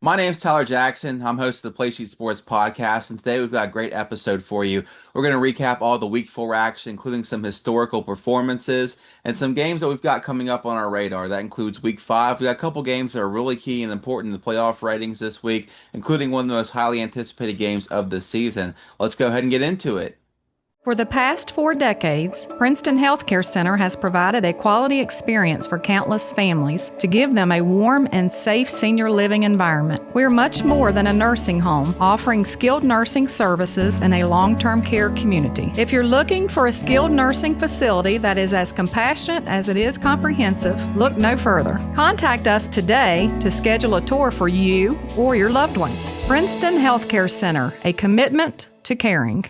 My name's Tyler Jackson. I'm host of the Playsheet Sports Podcast, and today we've got a great episode for you. We're going to recap all the Week 4 action, including some historical performances and some games that we've got coming up on our radar. That includes Week 5. We got a couple games that are really key and important in the playoff ratings this week, including one of the most highly anticipated games of the season. Let's go ahead and get into it. For the past 4 decades, Princeton Healthcare Center has provided a quality experience for countless families to give them a warm and safe senior living environment. We're much more than a nursing home, offering skilled nursing services in a long-term care community. If you're looking for a skilled nursing facility that is as compassionate as it is comprehensive, look no further. Contact us today to schedule a tour for you or your loved one. Princeton Healthcare Center, a commitment to caring.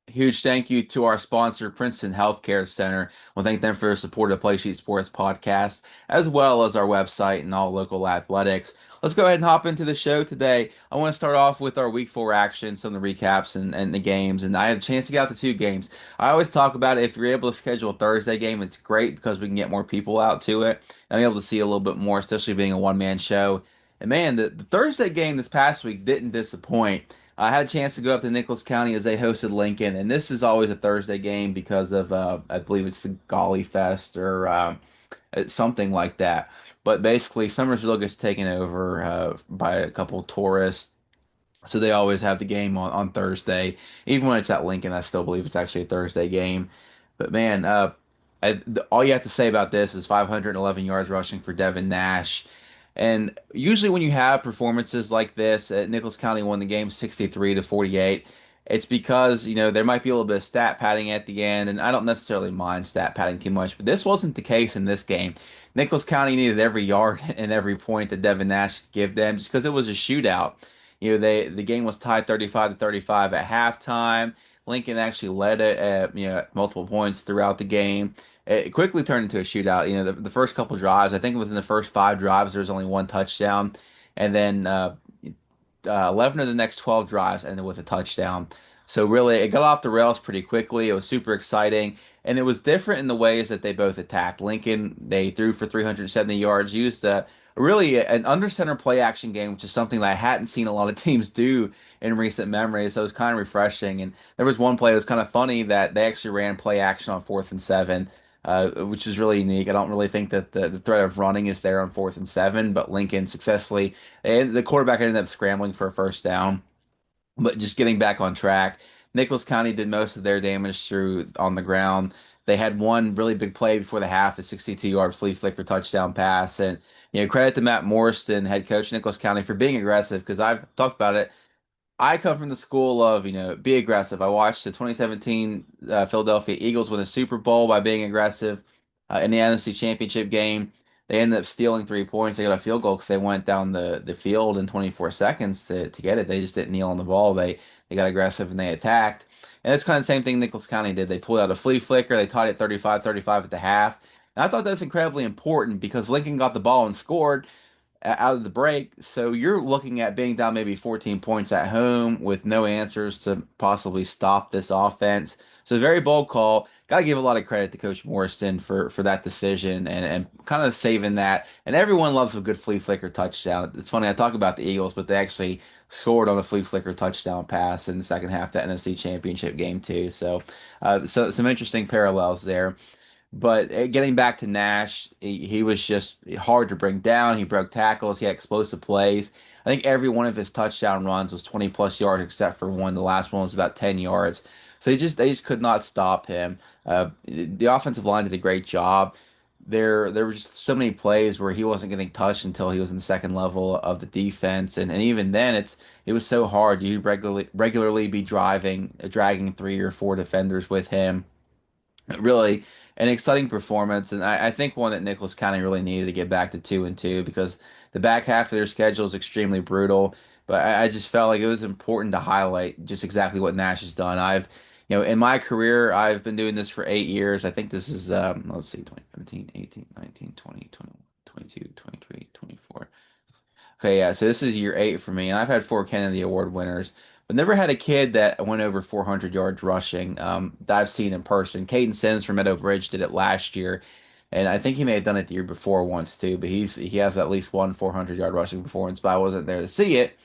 Huge thank you to our sponsor, Princeton Healthcare Center. We'll thank them for their support of Playsheet Sports Podcast, as well as our website and all local athletics. Let's go ahead and hop into the show today. I want to start off with our Week 4 action, some of the recaps and the games. And I had a chance to get out the two games. I always talk about it. If you're able to schedule a Thursday game, it's great because we can get more people out to it. And be able to see a little bit more, especially being a one-man show. And man, the Thursday game this past week didn't disappoint. I had a chance to go up to Nicholas County as they hosted Lincoln, and this is always a Thursday game because of I believe it's the Golly Fest or it's something like that. But basically, Summersville gets taken over by a couple of tourists, so they always have the game on Thursday. Even when it's at Lincoln, I still believe it's actually a Thursday game. But man, all you have to say about this is 511 yards rushing for Devin Nash. And usually when you have performances like this, Nicholas County won the game 63-48. It's because, there might be a little bit of stat padding at the end, and I don't necessarily mind stat padding too much, but this wasn't the case in this game. Nicholas County needed every yard and every point that Devin Nash could give them just because it was a shootout. The game was tied 35-35 at halftime. Lincoln actually led it at multiple points throughout the game. It quickly turned into a shootout. The first couple drives, I think within the first 5 drives, there was only one touchdown, and then 11 of the next 12 drives ended with a touchdown. So really, it got off the rails pretty quickly. It was super exciting, and it was different in the ways that they both attacked. Lincoln, they threw for 370 yards, used really an under center play action game, which is something that I hadn't seen a lot of teams do in recent memory. So it was kind of refreshing. And there was one play that was kind of funny that they actually ran play action on 4th and 7, which is really unique. I don't really think that the threat of running is there on 4th and 7, but Lincoln successfully, and the quarterback ended up scrambling for a first down, but just getting back on track. Nicholas County did most of their damage through on the ground. They had one really big play before the half, a 62-yard flea flicker touchdown pass, and credit to Matt Morriston, head coach of Nicholas County, for being aggressive because I've talked about it. I come from the school of, be aggressive. I watched the 2017 Philadelphia Eagles win the Super Bowl by being aggressive. In the NFC Championship game, they ended up stealing 3 points. They got a field goal because they went down the field in 24 seconds to get it. They just didn't kneel on the ball. They got aggressive and they attacked. And it's kind of the same thing Nicholas County did. They pulled out a flea flicker. They tied it 35-35 at the half. And I thought that's incredibly important because Lincoln got the ball and scored out of the break. So you're looking at being down maybe 14 points at home with no answers to possibly stop this offense. So very bold call. Got to give a lot of credit to Coach Morrison for that decision and kind of saving that. And everyone loves a good flea flicker touchdown. It's funny, I talk about the Eagles, but they actually scored on a flea flicker touchdown pass in the second half of that NFC Championship game too. So some interesting parallels there. But getting back to Nash, he was just hard to bring down. He broke tackles. He had explosive plays. I think every one of his touchdown runs was 20 plus yards except for one. The last one was about 10 yards. So they just could not stop him. The offensive line did a great job. There were just so many plays where he wasn't getting touched until he was in the second level of the defense, and even then it was so hard. You'd regularly be dragging 3 or 4 defenders with him. Really an exciting performance, and I think one that Nicholas County really needed to get back to 2-2 because the back half of their schedule is extremely brutal. But I just felt like it was important to highlight just exactly what Nash has done. In my career, I've been doing this for 8 years. I think this is, let's see, 2017, 18, 19, 20, 21, 22, 23, 24. Okay, yeah, so this is year 8 for me, and I've had 4 Kennedy Award winners, but never had a kid that went over 400 yards rushing that I've seen in person. Caden Sims from Meadow Bridge did it last year. And I think he may have done it the year before once too, but he has at least one 400-yard rushing performance, but I wasn't there to see it.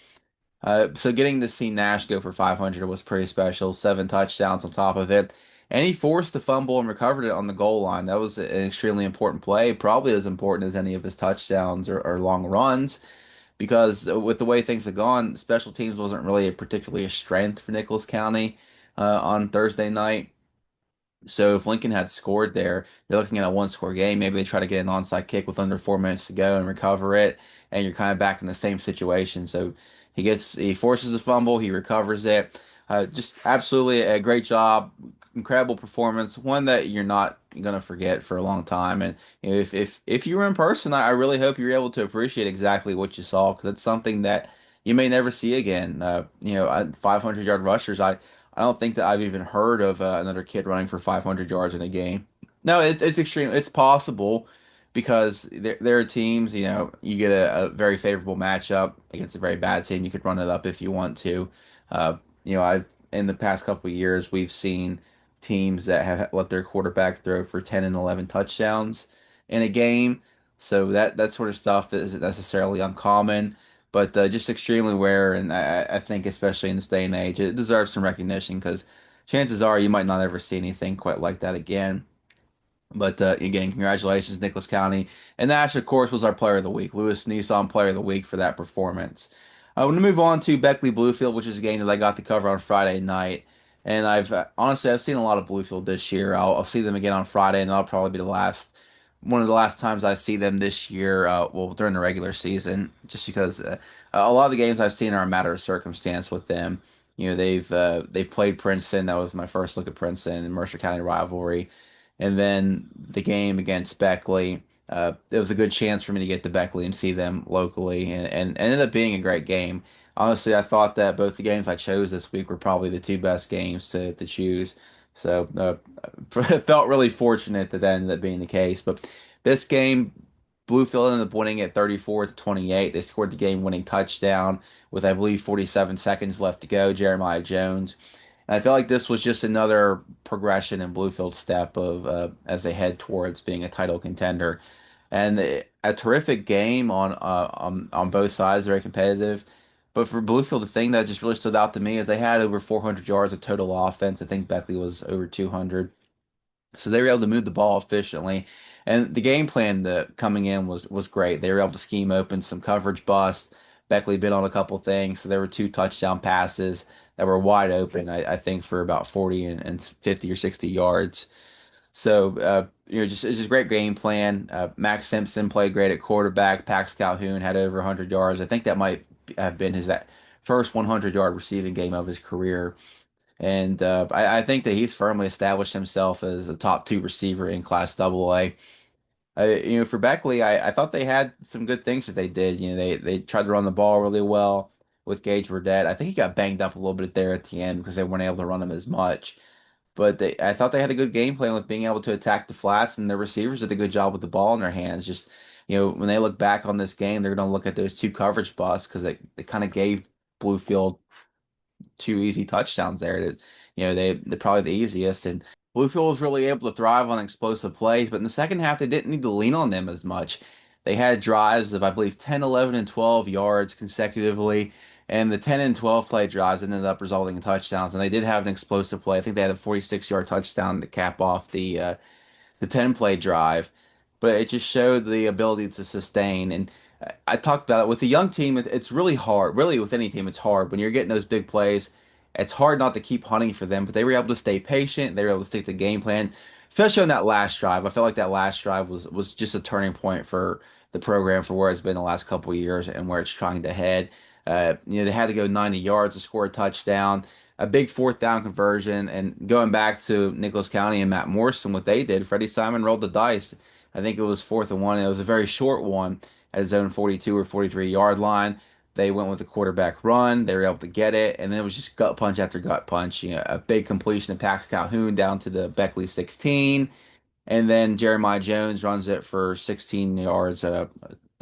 So getting to see Nash go for 500 was pretty special. 7 touchdowns on top of it. And he forced the fumble and recovered it on the goal line. That was an extremely important play, probably as important as any of his touchdowns or long runs, because with the way things have gone, special teams wasn't really particularly a strength for Nicholas County on Thursday night. So if Lincoln had scored there, you're looking at a one-score game. Maybe they try to get an onside kick with under 4 minutes to go and recover it, and you're kind of back in the same situation. So he forces a fumble, he recovers it. Just absolutely a great job, incredible performance, one that you're not gonna forget for a long time. And if you were in person, I really hope you're able to appreciate exactly what you saw, because it's something that you may never see again. 500-yard rushers. I don't think that I've even heard of another kid running for 500 yards in a game. No, it's extreme. It's possible because there are teams, you get a very favorable matchup against a very bad team. You could run it up if you want to. I've in the past couple of years, we've seen teams that have let their quarterback throw for 10 and 11 touchdowns in a game. So that sort of stuff isn't necessarily uncommon, but just extremely rare. And I think, especially in this day and age, it deserves some recognition because chances are you might not ever see anything quite like that again. But again, congratulations, Nicholas County. And Nash, of course, was our player of the week. Lewis Nissan player of the week for that performance. I want to move on to Beckley Bluefield, which is a game that I got to cover on Friday night. And I've seen a lot of Bluefield this year. I'll see them again on Friday, and that'll probably be one of the last times I see them this year. Well, during the regular season, just because a lot of the games I've seen are a matter of circumstance with them. They've played Princeton. That was my first look at Princeton and Mercer County rivalry. And then the game against Beckley, it was a good chance for me to get to Beckley and see them locally, and ended up being a great game. Honestly, I thought that both the games I chose this week were probably the two best games to choose. So felt really fortunate that ended up being the case. But this game, Bluefield ended up winning at 34-28. They scored the game-winning touchdown with, I believe, 47 seconds left to go. Jeremiah Jones. And I feel like this was just another progression in Bluefield's step of as they head towards being a title contender, and a terrific game on both sides, very competitive. But for Bluefield, the thing that just really stood out to me is they had over 400 yards of total offense. I think Beckley was over 200. So they were able to move the ball efficiently, and the game plan coming in was great. They were able to scheme open some coverage busts. Beckley bid on a couple things, so there were 2 touchdown passes that were wide open. I think for about 40 and 50 or 60 yards. So just it's just a great game plan. Max Simpson played great at quarterback. Pax Calhoun had over 100 yards. I think that might have been his that first 100-yard receiving game of his career. And I think that he's firmly established himself as a top two receiver in Class AA. For Beckley, I thought they had some good things that they did. They tried to run the ball really well with Gage Burdett. I think he got banged up a little bit there at the end because they weren't able to run him as much. But I thought they had a good game plan with being able to attack the flats, and their receivers did a good job with the ball in their hands. Just, when they look back on this game, they're going to look at those 2 coverage busts because they kind of gave Bluefield 2 easy touchdowns there. That they're probably the easiest. And Bluefield was really able to thrive on explosive plays, but in the second half they didn't need to lean on them as much. They had drives of, I believe, 10, 11, and 12 yards consecutively, and the 10 and 12 play drives ended up resulting in touchdowns. And they did have an explosive play. I think they had a 46-yard touchdown to cap off the 10 play drive, but it just showed the ability to sustain. And I talked about it with a young team. It's really hard, really, with any team. It's hard when you're getting those big plays. It's hard not to keep hunting for them, but they were able to stay patient. They were able to stick to the game plan, especially on that last drive. I felt like that last drive was just a turning point for the program for where it's been the last couple of years and where it's trying to head. They had to go 90 yards to score a touchdown, a big fourth down conversion, and going back to Nicholas County and Matt Morrison, what they did, Freddie Simon rolled the dice. I think it was 4th and 1. It was a very short one at his own 42 or 43-yard line. They went with the quarterback run. They were able to get it, and then it was just gut punch after gut punch. A big completion of Pax Calhoun down to the Beckley 16, and then Jeremiah Jones runs it for 16 yards.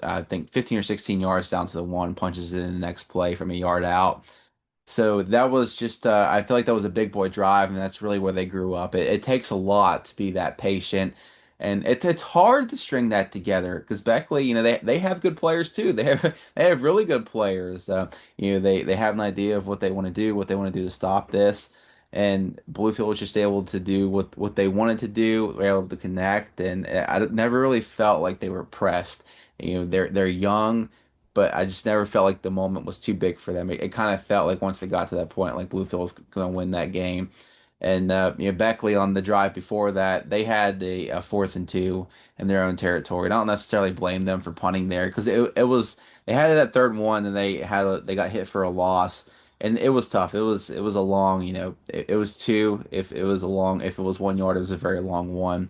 I think 15 or 16 yards down to the 1, punches it in the next play from a yard out. So that was just, I feel like that was a big boy drive, and that's really where they grew up. It takes a lot to be that patient And it's hard to string that together because Beckley, they have good players too. They have really good players. They have an idea of what they want to do, what they want to do to stop this. And Bluefield was just able to do what they wanted to do. They were able to connect, and I never really felt like they were pressed. They're young, but I just never felt like the moment was too big for them. It kind of felt like once they got to that point, like Bluefield was going to win that game. And Beckley on the drive before that, they had a 4th and 2 in their own territory. I don't necessarily blame them for punting there because it was they had it at 3rd and 1 and they got hit for a loss, and it was tough. It was a long, it was two. If it was 1 yard, it was a very long one.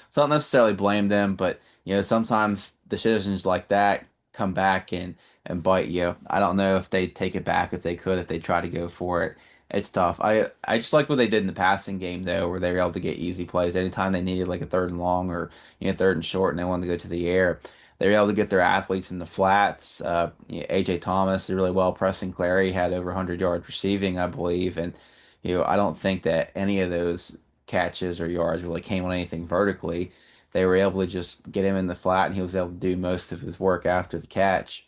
So I don't necessarily blame them, but sometimes decisions like that come back and bite you. I don't know if they'd take it back if they could, if they try to go for it. It's tough. I just like what they did in the passing game though, where they were able to get easy plays anytime they needed like a 3rd and long or 3rd and short, and they wanted to go to the air. They were able to get their athletes in the flats. AJ Thomas did really well pressing Clary, had over 100 yards receiving, I believe, and I don't think that any of those catches or yards really came on anything vertically. They were able to just get him in the flat, and he was able to do most of his work after the catch.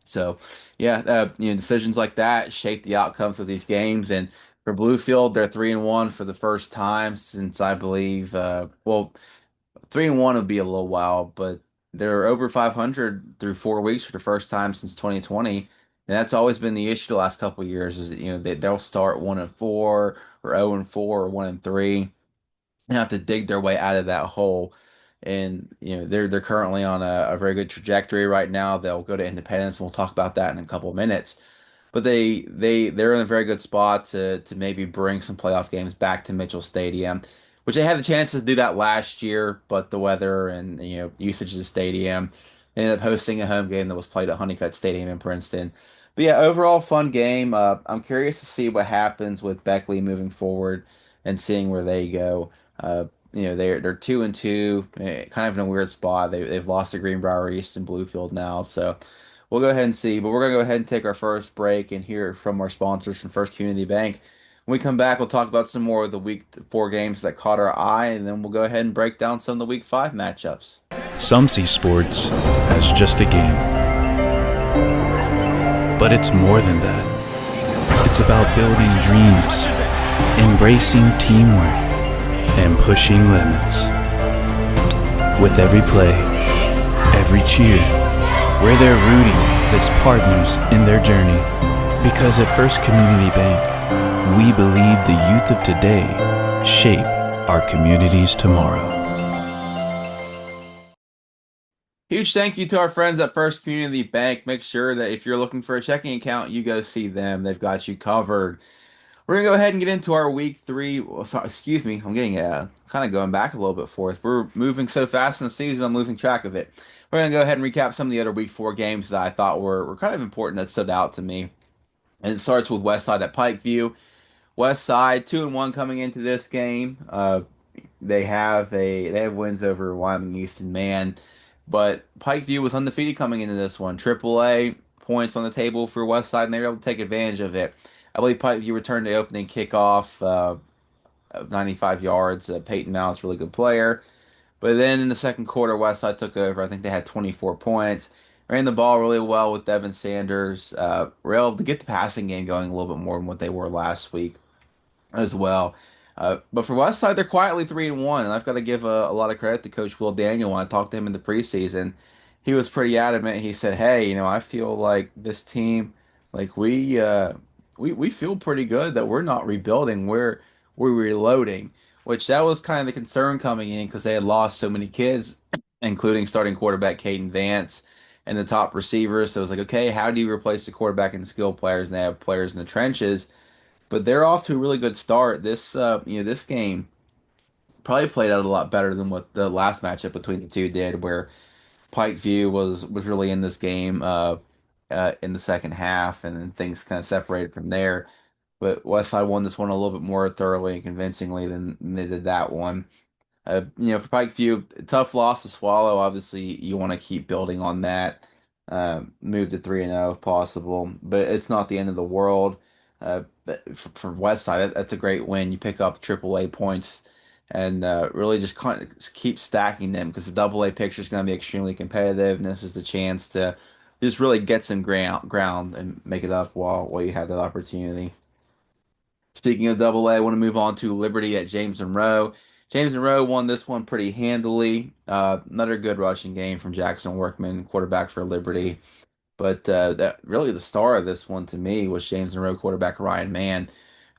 So, yeah, decisions like that shape the outcomes of these games. And for Bluefield, they're 3-1 for the first time since I believe, 3-1 would be a little while, but they're over 500 through 4 weeks for the first time since 2020. And that's always been the issue the last couple of years is that, they'll start 1-4 or 0-4 or 1-3 and have to dig their way out of that hole. And they're currently on a very good trajectory right now. They'll go to Independence, and we'll talk about that in a couple of minutes. But they're in a very good spot to maybe bring some playoff games back to Mitchell Stadium, which they had the chance to do that last year, but the weather and usage of the stadium, they ended up hosting a home game that was played at Honeycutt Stadium in Princeton. But yeah, overall fun game. I'm curious to see what happens with Beckley moving forward and seeing where they go. They're 2-2, kind of in a weird spot. They've lost to Greenbrier East and Bluefield now, so we'll go ahead and see. But we're gonna go ahead and take our first break and hear from our sponsors from First Community Bank. When we come back, we'll talk about some more of the week 4 games that caught our eye, and then we'll go ahead and break down some of the week 5 matchups. Some see sports as just a game, but it's more than that. It's about building dreams, embracing teamwork, and pushing limits. With every play, every cheer, we're there rooting as partners in their journey. Because at First Community Bank, we believe the youth of today shape our communities tomorrow. Huge thank you to our friends at First Community Bank. Make sure that if you're looking for a checking account, you go see them. They've got you covered. We're gonna go ahead and get into our week 3. Well, sorry, excuse me, I'm getting kind of going back a little bit for us. We're moving so fast in the season, I'm losing track of it. We're gonna go ahead and recap some of the other week 4 games that I thought were kind of important that stood out to me. And it starts with Westside at Pikeview. Westside 2-1 coming into this game. They have wins over Wyoming East and Man, but Pikeview was undefeated coming into this one. AAA points on the table for Westside, and they were able to take advantage of it. I believe Pikeview returned the opening kickoff of 95 yards. Peyton Mount's a really good player. But then in the second quarter, Westside took over. I think they had 24 points. Ran the ball really well with Devin Sanders. Were able to get the passing game going a little bit more than what they were last week as well. But for Westside, they're quietly 3-1, and I've got to give a lot of credit to Coach Will Daniel. When I talked to him in the preseason, he was pretty adamant. He said, "Hey, I feel like this team, like we feel pretty good that we're not rebuilding. We're reloading." Which that was kind of the concern coming in because they had lost so many kids, including starting quarterback Caden Vance and the top receivers. So it was like, okay, how do you replace the quarterback and the skill players? And they have players in the trenches. But they're off to a really good start. This game probably played out a lot better than what the last matchup between the two did, where Pikeview was really in this game in the second half, and then things kind of separated from there. But Westside won this one a little bit more thoroughly and convincingly than they did that one. For Pikeview, tough loss to swallow. Obviously, you want to keep building on that. Move to 3-0 if possible, but it's not the end of the world. But for Westside, that's a great win. You pick up AAA points and really just kind of keep stacking them because the double A picture is going to be extremely competitive, and this is the chance to just really get some ground and make it up while you have that opportunity. Speaking of double A, I want to move on to Liberty at James Monroe. James Monroe won this one pretty handily. Another good rushing game from Jackson Workman, quarterback for Liberty. But that really the star of this one to me was James Monroe quarterback Ryan Mann.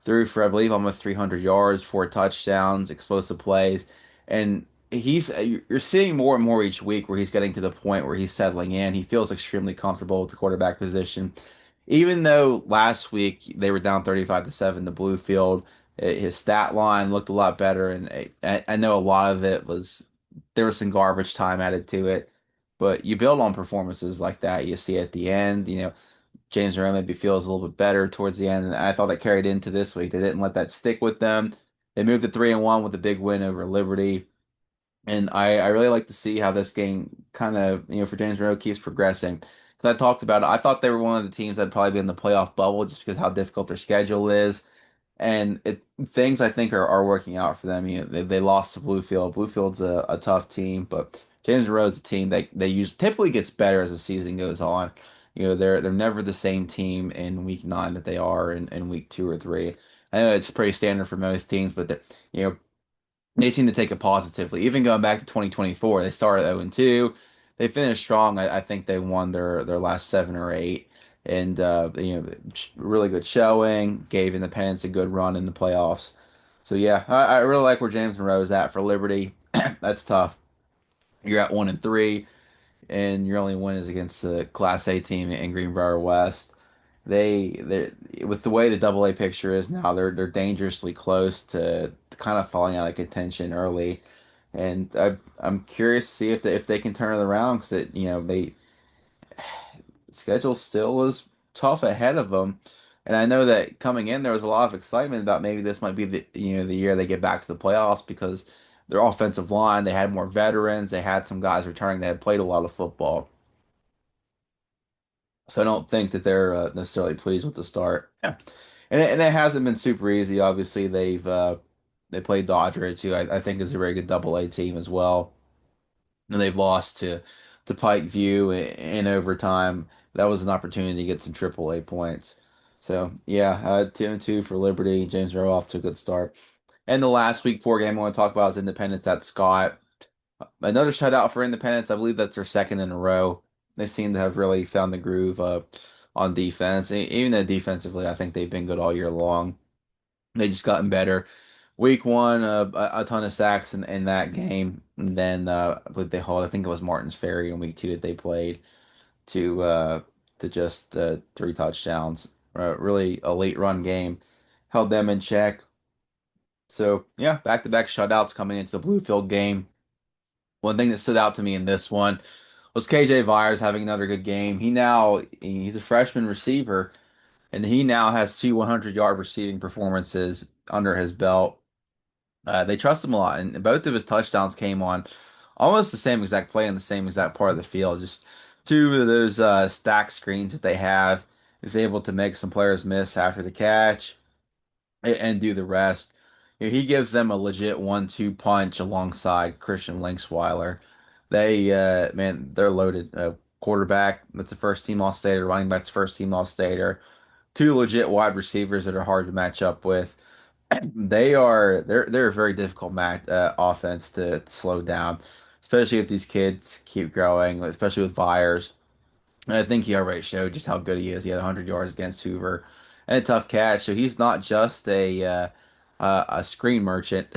Threw for I believe almost 300 yards, 4 touchdowns, explosive plays, and you're seeing more and more each week where he's getting to the point where he's settling in. He feels extremely comfortable with the quarterback position. Even though last week they were down 35-7 to Bluefield, his stat line looked a lot better, and I know a lot of it was there was some garbage time added to it. But you build on performances like that. You see at the end, James Monroe maybe feels a little bit better towards the end, and I thought that carried into this week. They didn't let that stick with them. They moved to 3-1 with a big win over Liberty. And I really like to see how this game kind of, for James Monroe keeps progressing. Because I talked about it, I thought they were one of the teams that'd probably be in the playoff bubble just because how difficult their schedule is. And things I think are working out for them. They lost to Bluefield. Bluefield's a tough team, but James Monroe's a team they use typically gets better as the season goes on. They're never the same team in week 9 that they are in week 2 or 3. I know it's pretty standard for most teams, but you know they seem to take it positively. Even going back to 2024, they started 0-2. They finished strong. I think they won their last 7 or 8, and really good showing. Gave Independence a good run in the playoffs. So yeah, I really like where James Monroe is at for Liberty. That's tough. You're at 1-3, and your only win is against the Class A team in Greenbrier West. They with the way the double A picture is now, they're dangerously close to kind of falling out of contention early, and I'm curious to see if they can turn it around because they schedule still is tough ahead of them, and I know that coming in there was a lot of excitement about maybe this might be the year they get back to the playoffs because their offensive line they had more veterans, they had some guys returning that had played a lot of football. So I don't think that they're necessarily pleased with the start. Yeah. And it hasn't been super easy. Obviously, they played Dodger, who I think is a very good double A team as well. And they've lost to Pikeview in overtime. That was an opportunity to get some triple A points. So yeah, 2-2 for Liberty. James Rowe off to a good start. And the last week 4 game I want to talk about is Independence at Scott. Another shutout for Independence. I believe that's their second in a row. They seem to have really found the groove on defense. Even though defensively, I think they've been good all year long. They just gotten better. Week 1, a ton of sacks in that game. And then I believe they hauled, I think it was Martins Ferry in week 2 that they played to just 3 touchdowns. Really a late run game. Held them in check. So yeah, back-to-back shutouts coming into the Bluefield game. One thing that stood out to me in this one was KJ Vyers having another good game. He's a freshman receiver, and he now has 2 100-yard receiving performances under his belt. They trust him a lot, and both of his touchdowns came on almost the same exact play in the same exact part of the field. Just 2 of those stack screens that they have. He's able to make some players miss after the catch and do the rest. He gives them a legit 1-2 punch alongside Christian Linksweiler. They're loaded. Quarterback, that's a first team All-Stater. Running back's first team All-Stater. 2 legit wide receivers that are hard to match up with. They're a very difficult offense to slow down, especially if these kids keep growing, especially with Byers. And I think he already showed just how good he is. He had 100 yards against Hoover and a tough catch. So he's not just a screen merchant,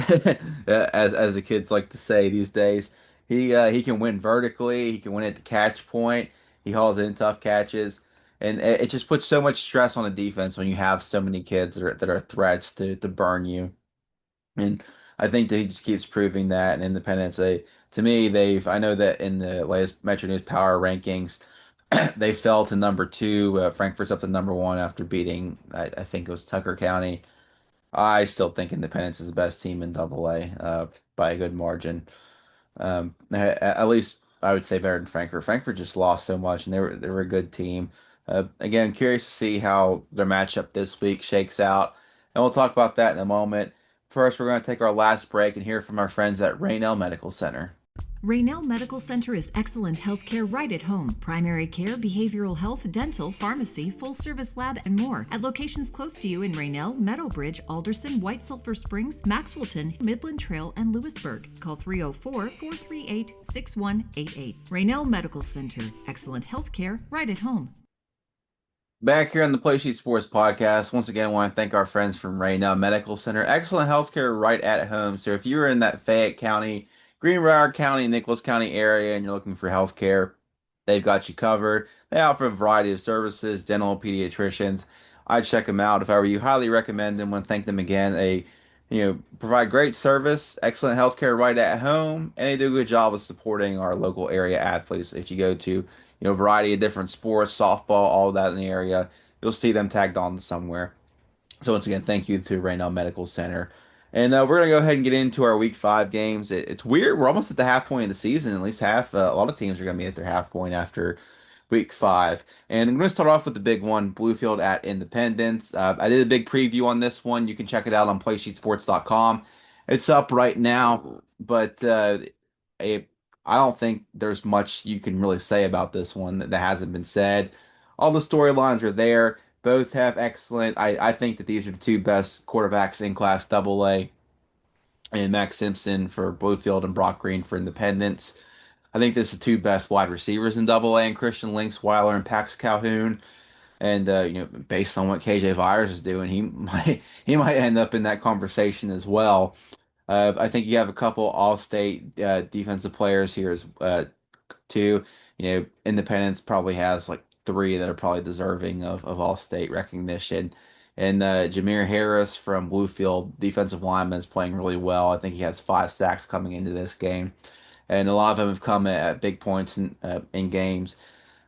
as the kids like to say these days. He can win vertically. He can win at the catch point. He hauls in tough catches, and it just puts so much stress on the defense when you have so many kids that are threats to burn you. And I think that he just keeps proving that. And Independence, to me, I know that in the latest Metro News Power rankings. They fell to number 2. Frankfurt's up to number 1 after beating, I think it was Tucker County. I still think Independence is the best team in Double A by a good margin. At least I would say better than Frankfurt. Frankfurt just lost so much, and they were a good team. Again, curious to see how their matchup this week shakes out, and we'll talk about that in a moment. first, we're going to take our last break and hear from our friends at Raynell Medical Center. Raynell Medical Center is excellent healthcare right at home. Primary care, behavioral health, dental, pharmacy, full service lab, and more. At locations close to you in Raynell, Meadowbridge, Alderson, White Sulphur Springs, Maxwellton, Midland Trail, and Lewisburg. Call 304-438-6188. Raynell Medical Center. Excellent healthcare right at home. Back here on the Play Sheet Sports Podcast, once again, I want to thank our friends from Raynell Medical Center. Excellent healthcare right at home. So if you're in that Fayette County, Greenbrier County, Nicholas County area, and you're looking for healthcare, they've got you covered. They offer a variety of services, dental, pediatricians. I'd check them out if I were you. Highly recommend them. Want to thank them again. They, provide great service, excellent healthcare right at home, and they do a good job of supporting our local area athletes. If you go to, a variety of different sports, softball, all that in the area, you'll see them tagged on somewhere. So once again, thank you to Raynell Medical Center. And we're gonna go ahead and get into our Week 5 games. It's weird. We're almost at the half point of the season. At least half. A lot of teams are gonna be at their half point after Week 5. And I'm gonna start off with the big one, Bluefield at Independence. I did a big preview on this one. You can check it out on PlaySheetSports.com. It's up right now, but I I don't think there's much you can really say about this one that hasn't been said. All the storylines are there. Both have excellent. I think that these are the two best quarterbacks in Class AA, and Max Simpson for Bluefield and Brock Green for Independence. I think this is the two best wide receivers in AA, and Christian Linksweiler and Pax Calhoun. And based on what KJ Vyers is doing, he might end up in that conversation as well. I think you have a couple All-State defensive players here as too. Independence probably has like three that are probably deserving of All-State recognition. And Jameer Harris from Bluefield, defensive lineman, is playing really well. I think he has 5 sacks coming into this game, and a lot of them have come at big points in games.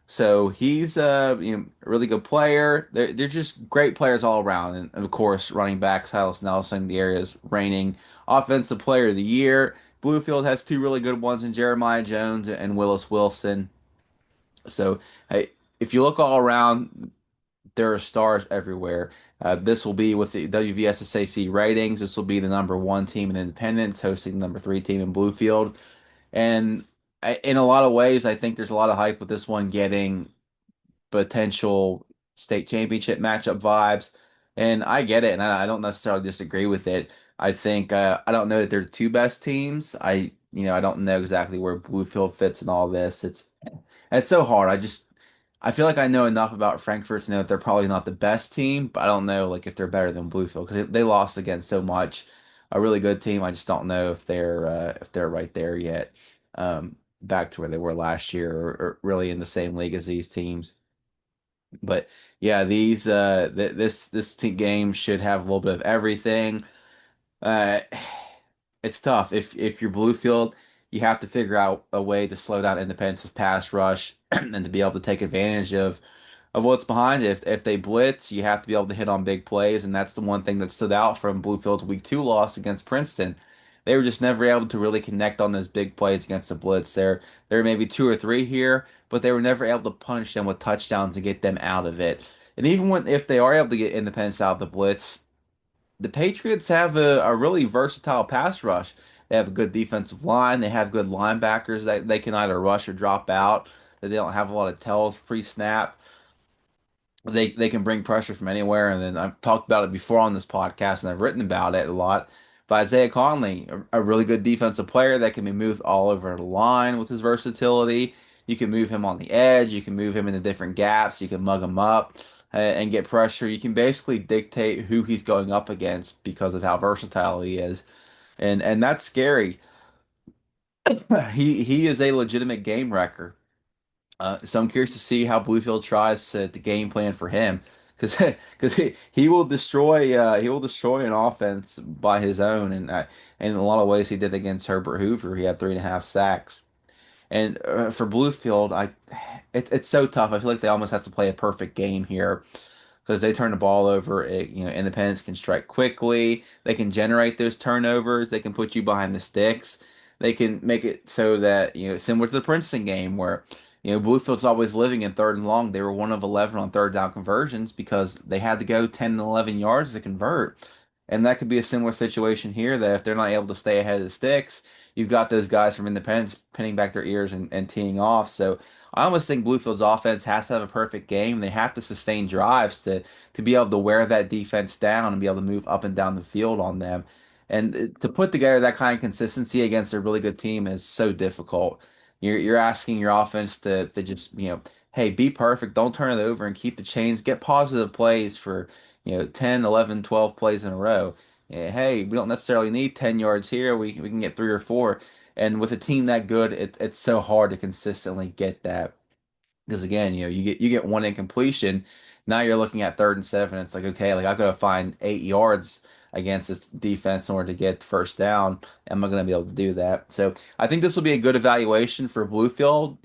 So he's a really good player. They're just great players all around. And of course, running back Silas Nelson, the area's reigning offensive player of the year. Bluefield has two really good ones in Jeremiah Jones and Willis Wilson. So hey, if you look all around, there are stars everywhere. This will be with the WVSSAC ratings. This will be the number one team in Independence hosting the number three team in Bluefield. And in a lot of ways, I think there's a lot of hype with this one getting potential state championship matchup vibes. And I get it, and I don't necessarily disagree with it. I think I don't know that they're the two best teams. I don't know exactly where Bluefield fits in all this. It's so hard. I feel like I know enough about Frankfurt to know that they're probably not the best team, but I don't know like if they're better than Bluefield because they lost against so much a really good team. I just don't know if they're right there yet, back to where they were last year or really in the same league as these teams. But yeah, these this game should have a little bit of everything. Uh, it's tough. If you're Bluefield, you have to figure out a way to slow down Independence's pass rush and to be able to take advantage of what's behind it. If they blitz, you have to be able to hit on big plays, and that's the one thing that stood out from Bluefield's Week 2 loss against Princeton. They were just never able to really connect on those big plays against the blitz. There were maybe two or three here, but they were never able to punish them with touchdowns and get them out of it. And even if they are able to get Independence out of the blitz, the Patriots have a really versatile pass rush. They have a good defensive line. They have good linebackers that they can either rush or drop out. That they don't have a lot of tells pre-snap. They can bring pressure from anywhere. And then I've talked about it before on this podcast, and I've written about it a lot. But Isaiah Conley, a really good defensive player that can be moved all over the line with his versatility. You can move him on the edge. You can move him into different gaps. You can mug him up and get pressure. You can basically dictate who he's going up against because of how versatile he is, and that's scary. He is a legitimate game wrecker. So I'm curious to see how Bluefield tries to game plan for him, because he will destroy an offense by his own, and in a lot of ways he did against Herbert Hoover. He had 3.5 sacks, and for Bluefield, it's so tough. I feel like they almost have to play a perfect game here because they turn the ball over. Independence can strike quickly. They can generate those turnovers. They can put you behind the sticks. They can make it so that similar to the Princeton game where Bluefield's always living in third and long. They were one of 11 on third down conversions because they had to go 10 and 11 yards to convert. And that could be a similar situation here that if they're not able to stay ahead of the sticks, you've got those guys from Independence pinning back their ears and teeing off. So I almost think Bluefield's offense has to have a perfect game. They have to sustain drives to be able to wear that defense down and be able to move up and down the field on them. And to put together that kind of consistency against a really good team is so difficult. You're asking your offense to just, hey, be perfect, don't turn it over and keep the chains, get positive plays for 10, 11, 12 plays in a row. Yeah, hey, we don't necessarily need 10 yards here. We can get three or four. And with a team that good, it's so hard to consistently get that. Because again, you get one incompletion. Now you're looking at 3rd and 7. It's like, okay, like I've got to find 8 yards against this defense in order to get first down. Am I going to be able to do that? So I think this will be a good evaluation for Bluefield.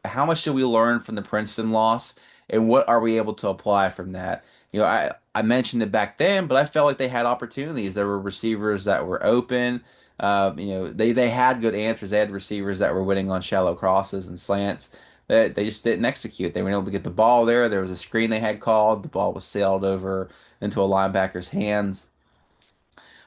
How much should we learn from the Princeton loss, and what are we able to apply from that? I mentioned it back then, but I felt like they had opportunities. There were receivers that were open. They had good answers. They had receivers that were winning on shallow crosses and slants that they just didn't execute. They weren't able to get the ball there. There was a screen they had called. The ball was sailed over into a linebacker's hands.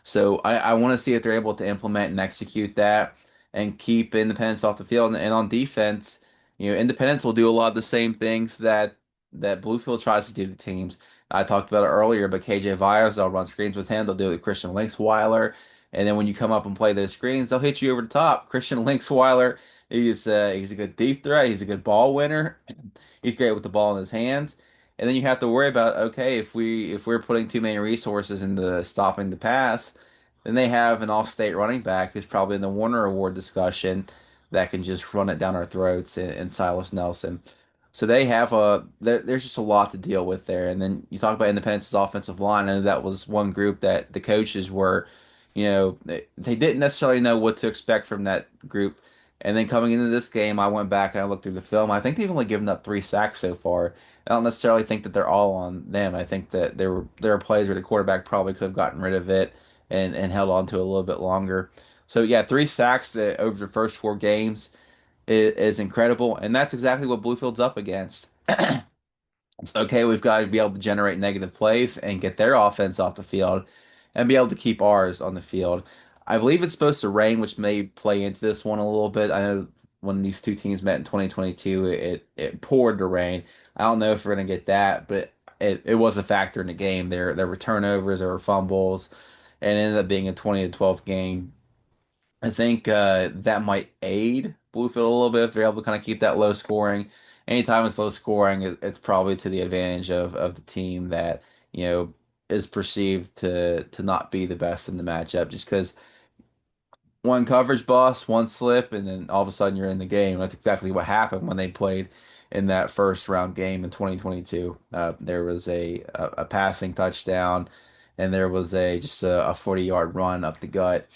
So I want to see if they're able to implement and execute that and keep Independence off the field. And on defense, Independence will do a lot of the same things that Bluefield tries to do to teams. I talked about it earlier, but KJ Vyers, they'll run screens with him. They'll do it with Christian Linksweiler. And then when you come up and play those screens, they'll hit you over the top. Christian Linksweiler, he's a good deep threat. He's a good ball winner. He's great with the ball in his hands. And then you have to worry about, okay, if we're putting too many resources into stopping the pass, then they have an all-state running back who's probably in the Warner Award discussion that can just run it down our throats in Silas Nelson. So there's just a lot to deal with there. And then you talk about Independence's offensive line. I know that was one group that the coaches were, they didn't necessarily know what to expect from that group. And then coming into this game, I went back and I looked through the film. I think they've only given up 3 sacks so far. I don't necessarily think that they're all on them. I think that there are plays where the quarterback probably could have gotten rid of it and held on to it a little bit longer. So yeah, 3 sacks over the first 4 games is incredible, and that's exactly what Bluefield's up against. Okay, we've got to be able to generate negative plays and get their offense off the field and be able to keep ours on the field. I believe it's supposed to rain, which may play into this one a little bit. I know when these two teams met in 2022, it poured to rain. I don't know if we're going to get that, but it was a factor in the game. There were turnovers, there were fumbles, and it ended up being a 20-12 game. I think that might aid Bluefield a little bit if they're able to kind of keep that low scoring. Anytime it's low scoring, it's probably to the advantage of the team that, you know, is perceived to not be the best in the matchup just because one coverage bust, one slip, and then all of a sudden you're in the game. That's exactly what happened when they played in that first round game in 2022. There was a passing touchdown, and there was a 40-yard run up the gut.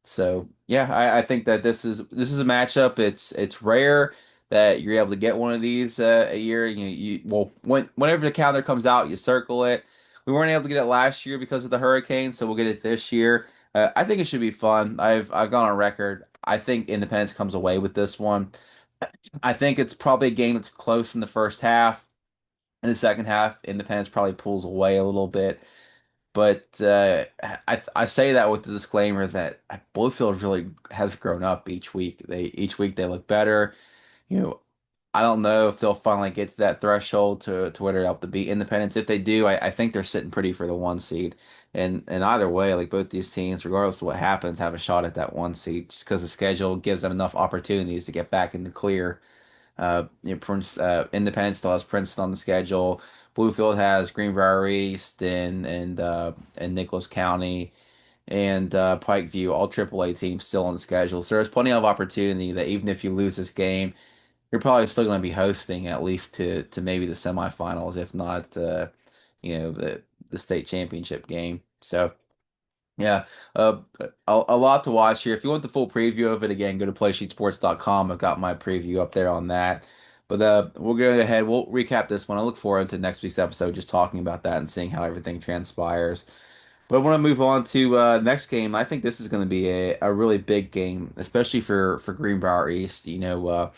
So yeah, I think that this is a matchup. It's rare that you're able to get one of these a year. Well, whenever the calendar comes out, you circle it. We weren't able to get it last year because of the hurricane, so we'll get it this year. I think it should be fun. I've gone on record. I think Independence comes away with this one. I think it's probably a game that's close in the first half. In the second half, Independence probably pulls away a little bit. But I say that with the disclaimer that Bluefield really has grown up each week they look better. You know, I don't know if they'll finally get to that threshold to where they're able to beat Independence. If they do, I think they're sitting pretty for the 1 seed. And either way, like both these teams, regardless of what happens, have a shot at that 1 seed just because the schedule gives them enough opportunities to get back in the clear. Independence still has Princeton on the schedule. Bluefield has Greenbrier East and Nicholas County and Pikeview, all AAA teams still on the schedule. So there's plenty of opportunity that even if you lose this game, you're probably still going to be hosting at least to maybe the semifinals, if not the state championship game. So. Yeah, a lot to watch here. If you want the full preview of it, again, go to PlaySheetSports.com. I've got my preview up there on that. But we'll go ahead. We'll recap this one. I look forward to next week's episode, just talking about that and seeing how everything transpires. But I want to move on to next game. I think this is going to be a really big game, especially for Greenbrier East. They'll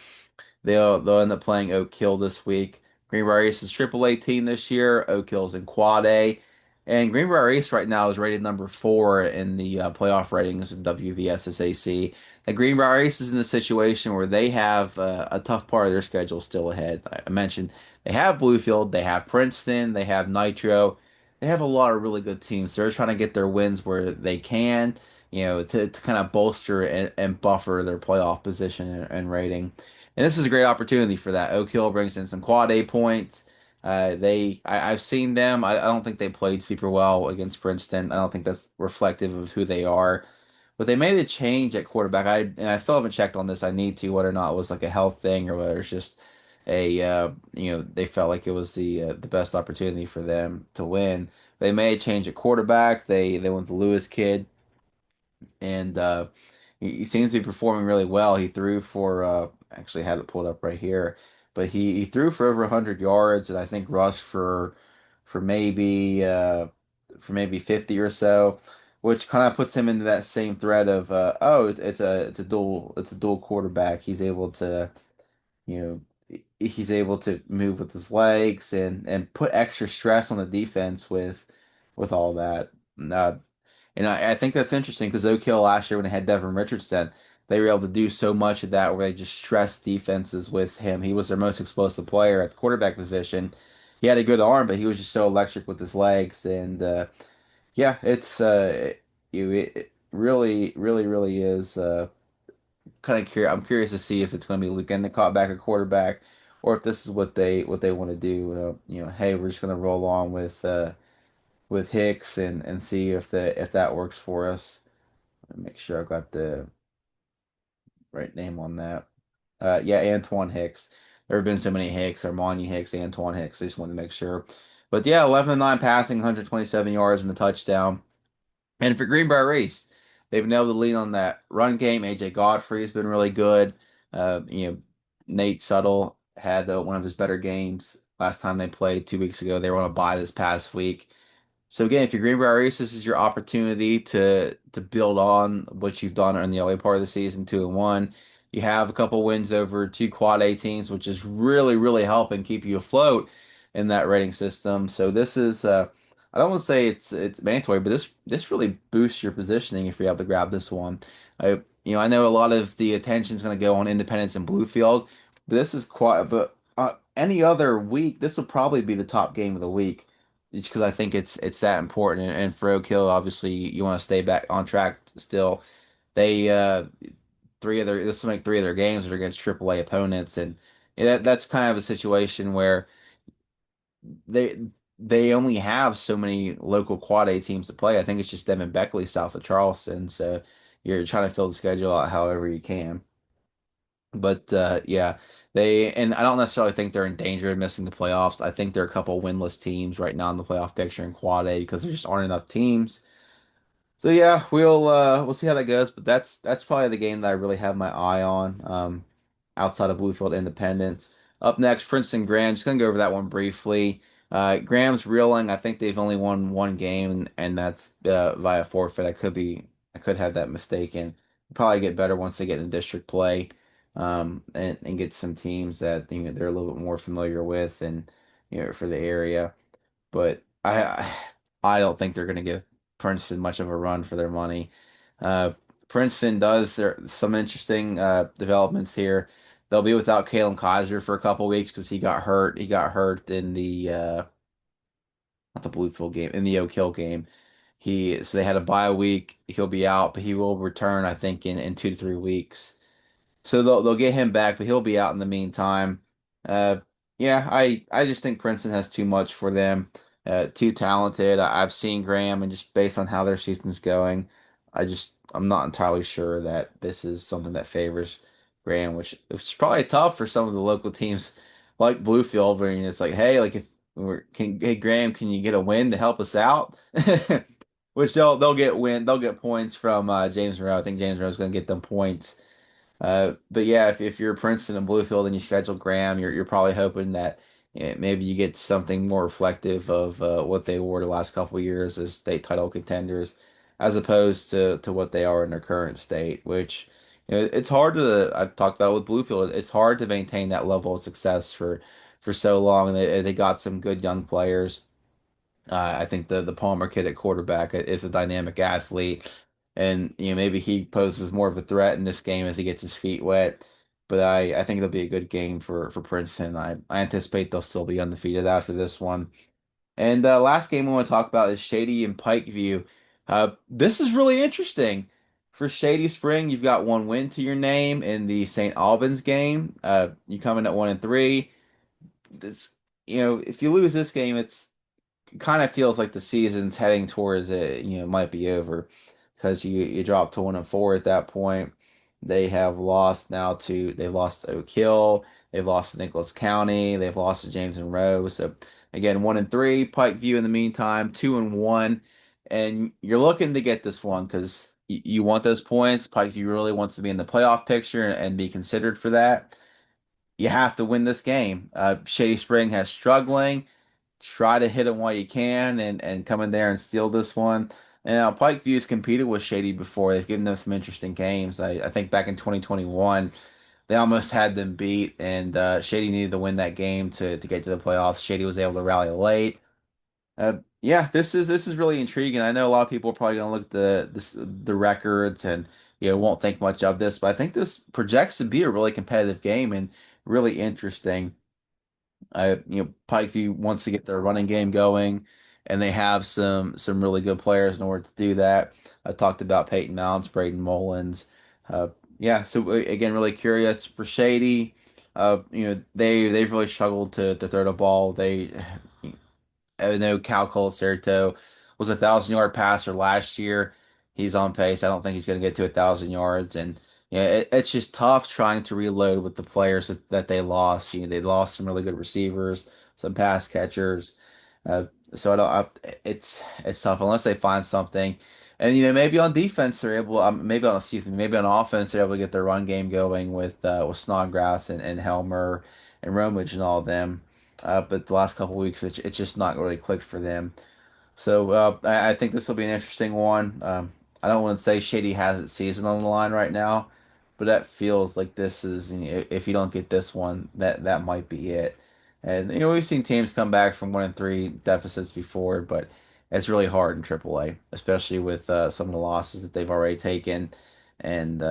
end up playing Oak Hill this week. Greenbrier East is AAA team this year. Oak Hill's in Quad A. And Greenbrier East right now is rated number 4 in the playoff ratings of WVSSAC. The Greenbrier East is in the situation where they have a tough part of their schedule still ahead. I mentioned they have Bluefield, they have Princeton, they have Nitro. They have a lot of really good teams. They're trying to get their wins where they can, to kind of bolster and buffer their playoff position and rating. And this is a great opportunity for that. Oak Hill brings in some quad A points. I've seen them. I don't think they played super well against Princeton. I don't think that's reflective of who they are. But they made a change at quarterback. I still haven't checked on this. I need to, whether or not it was like a health thing or whether it's just they felt like it was the best opportunity for them to win. They made a change at quarterback. They went to Lewis Kid, and he seems to be performing really well. He threw for actually had it pulled up right here, but he threw for over 100 yards and I think rushed for maybe for maybe 50 or so, which kind of puts him into that same thread of it's a dual quarterback. He's able to he's able to move with his legs and put extra stress on the defense with all that. Uh, and I think that's interesting because Oak Hill last year when they had Devin Richardson, they were able to do so much of that where they just stressed defenses with him. He was their most explosive player at the quarterback position. He had a good arm, but he was just so electric with his legs. And yeah, it really, really, really is kind of curious. I'm curious to see if it's going to be Luke Endicott back at quarterback, or if this is what they want to do. Hey, we're just going to roll on with Hicks and see if that works for us. Make sure I've got the right name on that. Yeah, Antoine Hicks. There have been so many Hicks, Armani Hicks, Antoine Hicks. I just wanted to make sure. But yeah, 11 to 9 passing, 127 yards and a touchdown. And for Greenbrier East, they've been able to lean on that run game. AJ Godfrey has been really good. Uh, you know, Nate Suttle had one of his better games last time they played 2 weeks ago. They were on a bye this past week. So again, if you're Greenbrier East, this is your opportunity to build on what you've done in the early part of the season, 2-1. You have a couple wins over two quad A teams, which is really, really helping keep you afloat in that rating system. So this is I don't want to say it's mandatory, but this really boosts your positioning if you're able to grab this one. I know a lot of the attention is going to go on Independence and Bluefield, but this is quite. But any other week, this would probably be the top game of the week just because I think it's that important. And for Oak Hill, obviously, you want to stay back on track still. They this will make 3 of their games are against AAA opponents, and that's kind of a situation where they they only have so many local quad A teams to play. I think it's just them and Beckley south of Charleston, so you're trying to fill the schedule out however you can. But yeah, and I don't necessarily think they're in danger of missing the playoffs. I think they're a couple winless teams right now in the playoff picture in Quad A because there just aren't enough teams. So yeah, we'll see how that goes. But that's probably the game that I really have my eye on, outside of Bluefield Independence. Up next, Princeton Graham. Just gonna go over that one briefly. Graham's reeling. I think they've only won one game, and that's via forfeit. I could have that mistaken. Probably get better once they get in district play, and get some teams that they're a little bit more familiar with, and for the area. But I don't think they're going to give Princeton much of a run for their money. Uh, Princeton does there some interesting developments here. They'll be without Kalen Kaiser for a couple weeks because he got hurt. He got hurt in the not the Bluefield game, in the Oak Hill game. So they had a bye week. He'll be out, but he will return, I think, in 2 to 3 weeks. So they'll get him back, but he'll be out in the meantime. Uh, yeah, I just think Princeton has too much for them. Too talented. I've seen Graham, and just based on how their season's going, I'm not entirely sure that this is something that favors Graham, which is probably tough for some of the local teams like Bluefield, where you're just like, hey, like if hey Graham, can you get a win to help us out? Which they'll get points from James Monroe. I think James Monroe's going to get them points. But yeah, if you're Princeton and Bluefield and you schedule Graham, you're probably hoping that maybe you get something more reflective of what they were the last couple of years as state title contenders, as opposed to what they are in their current state. Which it's hard to. I've talked about with Bluefield. It's hard to maintain that level of success for so long. And they got some good young players. I think the Palmer kid at quarterback is a dynamic athlete, and maybe he poses more of a threat in this game as he gets his feet wet. But I think it'll be a good game for Princeton. I anticipate they'll still be undefeated after this one. And last game we want to talk about is Shady and Pikeview. This is really interesting. For Shady Spring, you've got one win to your name in the St. Albans game. You come in at 1-3. This, if you lose this game, it kind of feels like the season's heading towards it, might be over because you drop to 1-4 at that point. They've lost to Oak Hill, they've lost to Nicholas County, they've lost to James and Rose. So again, 1-3. Pikeview in the meantime, 2-1, and you're looking to get this one because you want those points. Pikeview really wants to be in the playoff picture and be considered for that. You have to win this game. Shady Spring has struggling. Try to hit them while you can and come in there and steal this one. And Pikeview's competed with Shady before. They've given them some interesting games. I think back in 2021, they almost had them beat, and Shady needed to win that game to get to the playoffs. Shady was able to rally late. Yeah, this is really intriguing. I know a lot of people are probably going to look at the records and won't think much of this, but I think this projects to be a really competitive game and really interesting. Pikeview wants to get their running game going, and they have some really good players in order to do that. I talked about Peyton Mounts, Braden Mullins. Uh, yeah, so again, really curious for Shady. They've really struggled to throw the ball. I know Cal Colacerto was 1,000 yard passer last year. He's on pace. I don't think he's going to get to 1,000 yards, and it's just tough trying to reload with the players that they lost. They lost some really good receivers, some pass catchers. Uh, so it's tough unless they find something. And maybe on defense they're able. Maybe on offense they're able to get their run game going with Snodgrass and Helmer and Romage and all of them. But the last couple weeks, it's just not really clicked for them. So I think this will be an interesting one. I don't want to say Shady has its season on the line right now, but that feels like this is, if you don't get this one, that might be it. And we've seen teams come back from 1-3 deficits before, but it's really hard in AAA, especially with some of the losses that they've already taken, and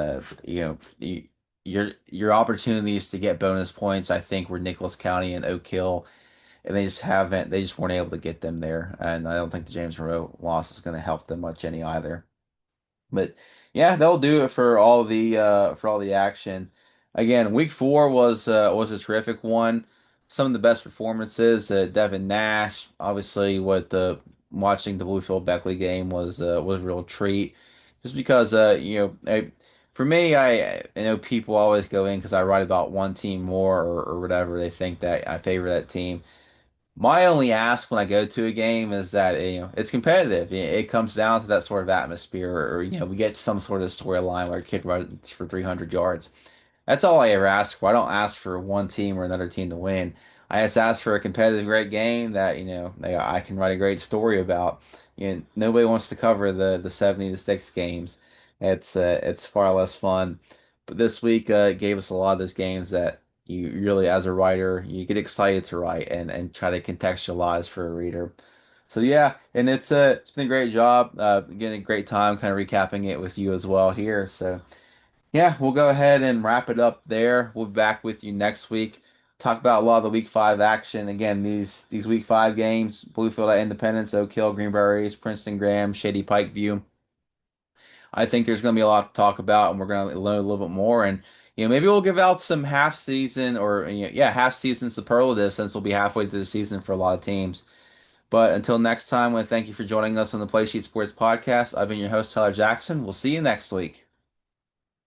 your opportunities to get bonus points, I think, were Nicholas County and Oak Hill, and they just weren't able to get them there. And I don't think the James Monroe loss is going to help them much any either. But yeah, they'll do it for all the action. Again, week 4 was a terrific one. Some of the best performances. Devin Nash, obviously, what the watching the Bluefield Beckley game was a real treat, just because for me, I know people always go in because I write about one team more or whatever. They think that I favor that team. My only ask when I go to a game is that it's competitive. It comes down to that sort of atmosphere, or we get some sort of storyline where a kid runs for 300 yards. That's all I ever ask for. I don't ask for one team or another team to win. I just ask for a competitive, great game that I can write a great story about. Nobody wants to cover the 70-6 games. It's far less fun. But this week gave us a lot of those games that you really, as a writer, you get excited to write and try to contextualize for a reader. So yeah, and it's been a great job. Getting a great time kind of recapping it with you as well here. So. Yeah, we'll go ahead and wrap it up there. We'll be back with you next week. Talk about a lot of the week 5 action. Again, these week 5 games, Bluefield at Independence, Oak Hill, Greenberries, Princeton Graham, Shady Pikeview. I think there's going to be a lot to talk about, and we're going to learn a little bit more. And maybe we'll give out some half season or half season superlatives since we'll be halfway through the season for a lot of teams. But until next time, I want to thank you for joining us on the Play Sheet Sports Podcast. I've been your host, Tyler Jackson. We'll see you next week.